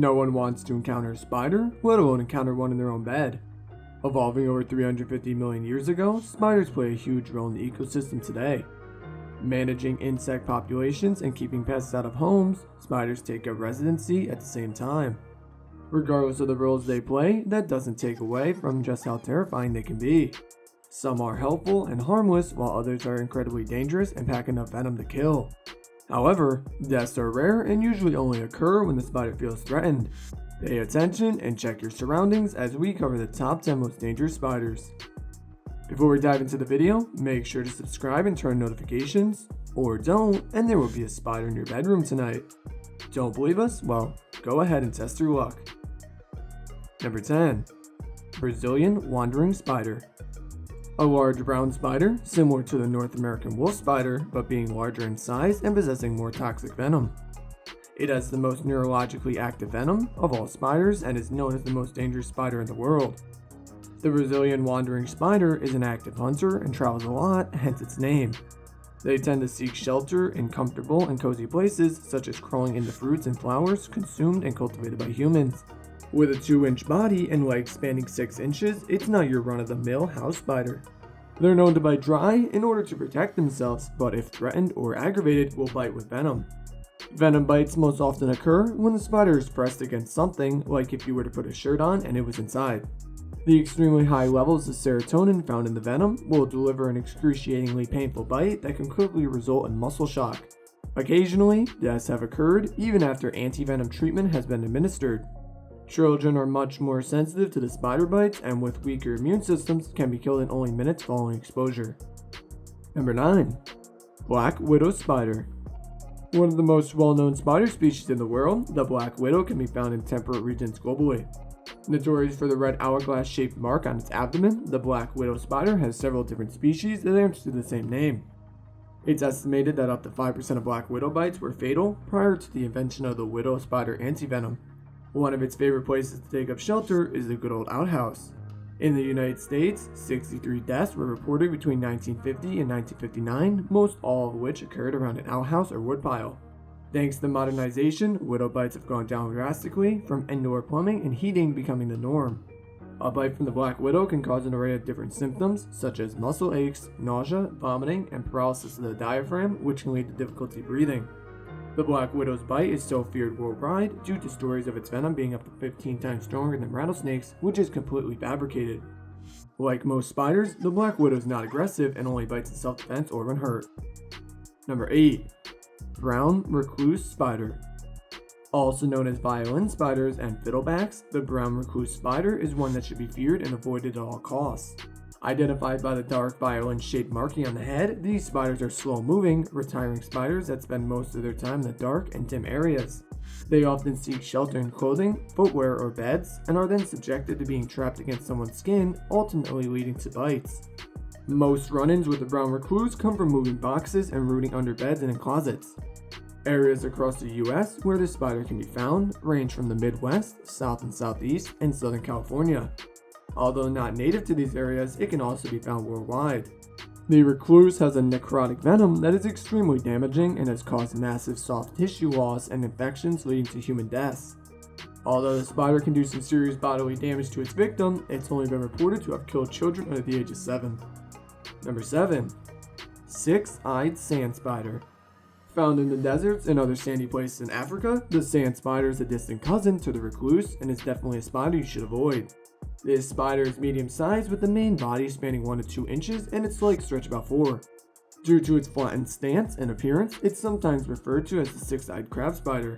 No one wants to encounter a spider, let alone encounter one in their own bed. Evolving over 350 million years ago, spiders play a huge role in the ecosystem today. Managing insect populations and keeping pests out of homes, spiders take up residency at the same time. Regardless of the roles they play, that doesn't take away from just how terrifying they can be. Some are helpful and harmless, while others are incredibly dangerous and pack enough venom to kill. However, deaths are rare and usually only occur when the spider feels threatened. Pay attention and check your surroundings as we cover the top 10 most dangerous spiders. Before we dive into the video, make sure to subscribe and turn notifications, or don't, and there will be a spider in your bedroom tonight. Don't believe us? Well, go ahead and test your luck. Number 10. Brazilian Wandering Spider. A large brown spider, similar to the North American wolf spider, but being larger in size and possessing more toxic venom. It has the most neurologically active venom of all spiders and is known as the most dangerous spider in the world. The Brazilian wandering spider is an active hunter and travels a lot, hence its name. They tend to seek shelter in comfortable and cozy places, such as crawling into fruits and flowers consumed and cultivated by humans. With a 2-inch body and legs spanning 6 inches, it's not your run-of-the-mill house spider. They're known to bite dry in order to protect themselves, but if threatened or aggravated, will bite with venom. Venom bites most often occur when the spider is pressed against something, like if you were to put a shirt on and it was inside. The extremely high levels of serotonin found in the venom will deliver an excruciatingly painful bite that can quickly result in muscle shock. Occasionally, deaths have occurred even after anti-venom treatment has been administered. Children are much more sensitive to the spider bites and with weaker immune systems can be killed in only minutes following exposure. Number 9. Black Widow Spider. One of the most well-known spider species in the world, the black widow can be found in temperate regions globally. Notorious for the red hourglass-shaped mark on its abdomen, the black widow spider has several different species that answer to the same name. It's estimated that up to 5% of black widow bites were fatal prior to the invention of the widow spider antivenom. One of its favorite places to take up shelter is the good old outhouse. In the United States, 63 deaths were reported between 1950 and 1959, most all of which occurred around an outhouse or woodpile. Thanks to modernization, widow bites have gone down drastically, from indoor plumbing and heating becoming the norm. A bite from the black widow can cause an array of different symptoms, such as muscle aches, nausea, vomiting, and paralysis of the diaphragm, which can lead to difficulty breathing. The black widow's bite is so feared worldwide due to stories of its venom being up to 15 times stronger than rattlesnakes, which is completely fabricated. Like most spiders, the black widow is not aggressive and only bites in self-defense or when hurt. Number 8. Brown Recluse Spider. Also known as violin spiders and fiddlebacks, the brown recluse spider is one that should be feared and avoided at all costs. Identified by the dark violin-shaped marking on the head, these spiders are slow-moving, retiring spiders that spend most of their time in the dark and dim areas. They often seek shelter in clothing, footwear, or beds, and are then subjected to being trapped against someone's skin, ultimately leading to bites. Most run-ins with the brown recluse come from moving boxes and rooting under beds and in closets. Areas across the US where this spider can be found range from the Midwest, South and Southeast, and Southern California. Although not native to these areas, it can also be found worldwide. The recluse has a necrotic venom that is extremely damaging and has caused massive soft tissue loss and infections leading to human deaths. Although the spider can do some serious bodily damage to its victim, it's only been reported to have killed children under the age of 7. Number 7. SixEyed Sand Spider. Found in the deserts and other sandy places in Africa, the sand spider is a distant cousin to the recluse and is definitely a spider you should avoid. This spider is medium-sized with the main body spanning 1 to 2 inches and its legs stretch about 4. Due to its flattened stance and appearance, it's sometimes referred to as the six-eyed crab spider.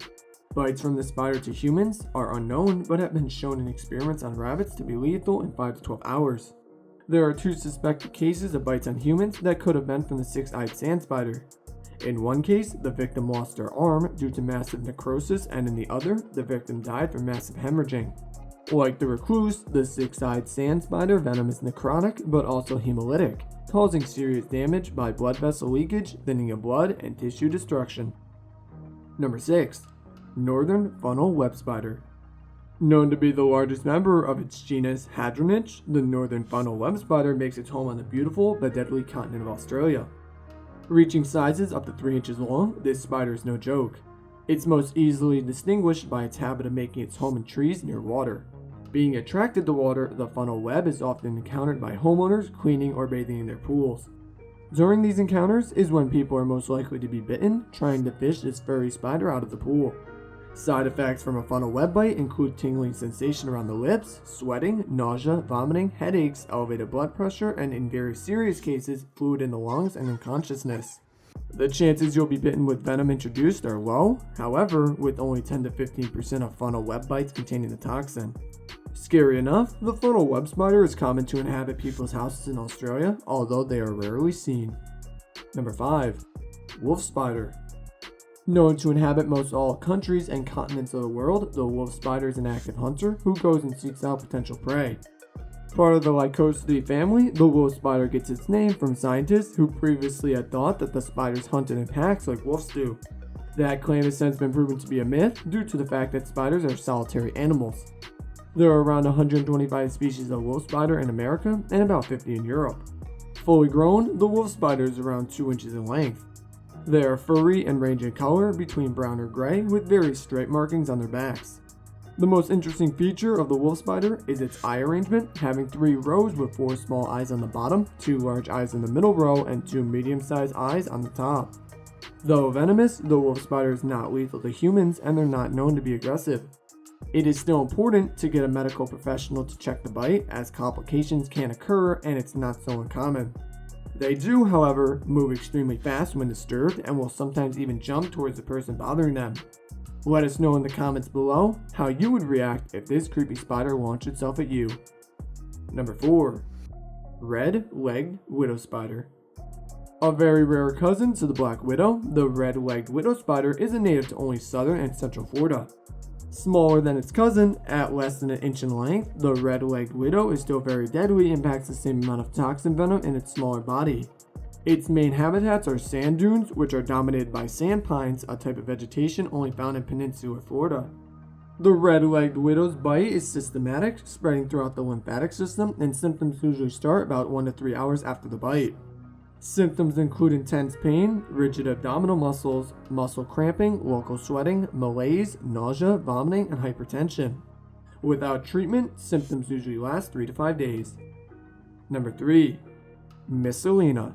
Bites from this spider to humans are unknown but have been shown in experiments on rabbits to be lethal in 5 to 12 hours. There are 2 suspected cases of bites on humans that could have been from the six-eyed sand spider. In one case, the victim lost their arm due to massive necrosis, and in the other, the victim died from massive hemorrhaging. Like the recluse, the six-eyed sand spider venom is necrotic but also hemolytic, causing serious damage by blood vessel leakage, thinning of blood, and tissue destruction. Number 6. Northern Funnel Web Spider. Known to be the largest member of its genus Hadronich, the northern funnel web spider makes its home on the beautiful but deadly continent of Australia. Reaching sizes up to 3 inches long, this spider is no joke. It's most easily distinguished by its habit of making its home in trees near water. Being attracted to water, the funnel web is often encountered by homeowners cleaning or bathing in their pools. During these encounters is when people are most likely to be bitten, trying to fish this furry spider out of the pool. Side effects from a funnel web bite include tingling sensation around the lips, sweating, nausea, vomiting, headaches, elevated blood pressure, and in very serious cases, fluid in the lungs and unconsciousness. The chances you'll be bitten with venom introduced are low, however, with only 10 to 15% of funnel web bites containing the toxin. Scary enough, the funnel web spider is common to inhabit people's houses in Australia, although they are rarely seen. Number 5. Wolf spider. Known to inhabit most all countries and continents of the world, the wolf spider is an active hunter who goes and seeks out potential prey. Part of the Lycosidae family, the wolf spider gets its name from scientists who previously had thought that the spiders hunted in packs like wolves do. That claim has since been proven to be a myth due to the fact that spiders are solitary animals. There are around 125 species of wolf spider in America and about 50 in Europe. Fully grown, the wolf spider is around 2 inches in length. They are furry and range in color between brown or gray with various stripe markings on their backs. The most interesting feature of the wolf spider is its eye arrangement, having 3 rows with 4 small eyes on the bottom, 2 large eyes in the middle row, and 2 medium-sized eyes on the top. Though venomous, the wolf spider is not lethal to humans and they're not known to be aggressive. It is still important to get a medical professional to check the bite, as complications can occur and it's not so uncommon. They do, however, move extremely fast when disturbed and will sometimes even jump towards the person bothering them. Let us know in the comments below how you would react if this creepy spider launched itself at you. Number 4. Red-legged widow spider. A very rare cousin to the black widow, the red-legged widow spider is a native to only southern and central Florida. Smaller than its cousin, at less than an inch in length, the red-legged widow is still very deadly and packs the same amount of toxin venom in its smaller body. Its main habitats are sand dunes, which are dominated by sand pines, a type of vegetation only found in peninsular Florida. The red-legged widow's bite is systematic, spreading throughout the lymphatic system, and symptoms usually start about 1 to 3 hours after the bite. Symptoms include intense pain, rigid abdominal muscles, muscle cramping, local sweating, malaise, nausea, vomiting, and hypertension. Without treatment, symptoms usually last 3 to 5 days. Number 3. Miscellanea.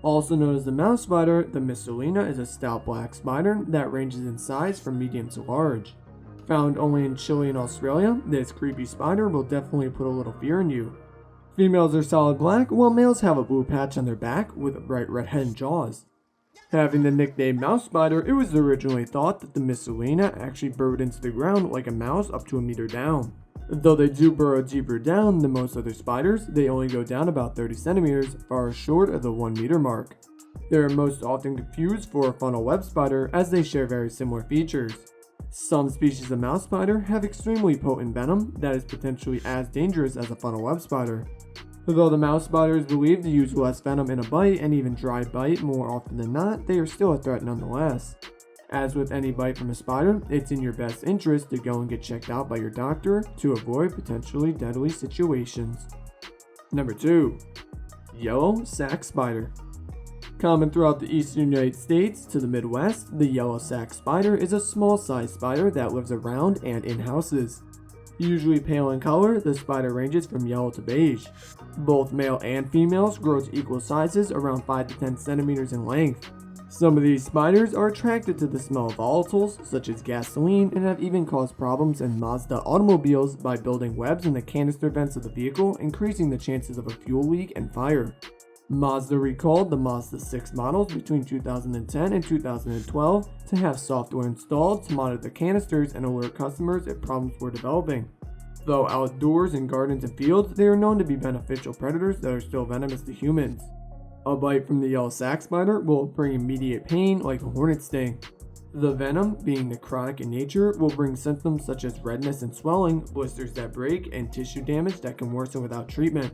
Also known as the mouse spider, the Miscellanea is a stout black spider that ranges in size from medium to large. Found only in Chile and Australia, this creepy spider will definitely put a little fear in you. Females are solid black, while males have a blue patch on their back with a bright red head and jaws. Having the nickname mouse spider, it was originally thought that the Miscellanea actually burrowed into the ground like a mouse up to a meter down. Though they do burrow deeper down than most other spiders, they only go down about 30 centimeters, far short of the 1 meter mark. They are most often confused for a funnel web spider as they share very similar features. Some species of mouse spider have extremely potent venom that is potentially as dangerous as a funnel web spider. Though the mouse spider is believed to use less venom in a bite and even dry bite more often than not, they are still a threat nonetheless. As with any bite from a spider, it's in your best interest to go and get checked out by your doctor to avoid potentially deadly situations. Number 2. Yellow sac spider. Common throughout the eastern United States to the Midwest, the yellow sac spider is a small-sized spider that lives around and in houses. Usually pale in color, the spider ranges from yellow to beige. Both male and females grow to equal sizes, around 5 to 10 centimeters in length. Some of these spiders are attracted to the smell of volatiles, such as gasoline, and have even caused problems in Mazda automobiles by building webs in the canister vents of the vehicle, increasing the chances of a fuel leak and fire. Mazda recalled the Mazda 6 models between 2010 and 2012 to have software installed to monitor the canisters and alert customers if problems were developing. Though outdoors in gardens and fields, they are known to be beneficial predators that are still venomous to humans. A bite from the yellow sac spider will bring immediate pain like a hornet sting. The venom, being necrotic in nature, will bring symptoms such as redness and swelling, blisters that break, and tissue damage that can worsen without treatment.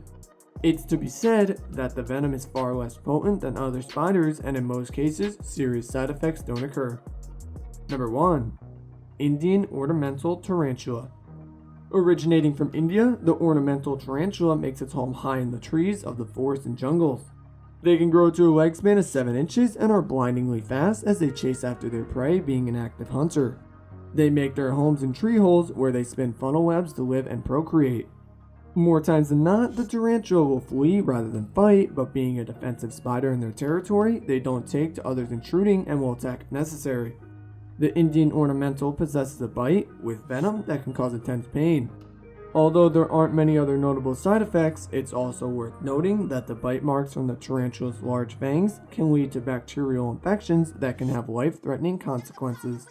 It's to be said that the venom is far less potent than other spiders, and in most cases, serious side effects don't occur. Number 1. Indian Ornamental Tarantula. Originating from India, the ornamental tarantula makes its home high in the trees of the forests and jungles. They can grow to a leg span of 7 inches and are blindingly fast as they chase after their prey, being an active hunter. They make their homes in tree holes where they spin funnel webs to live and procreate. More times than not, the tarantula will flee rather than fight, but being a defensive spider in their territory, they don't take to others intruding and will attack if necessary. The Indian ornamental possesses a bite with venom that can cause intense pain. Although there aren't many other notable side effects, it's also worth noting that the bite marks from the tarantula's large fangs can lead to bacterial infections that can have life-threatening consequences.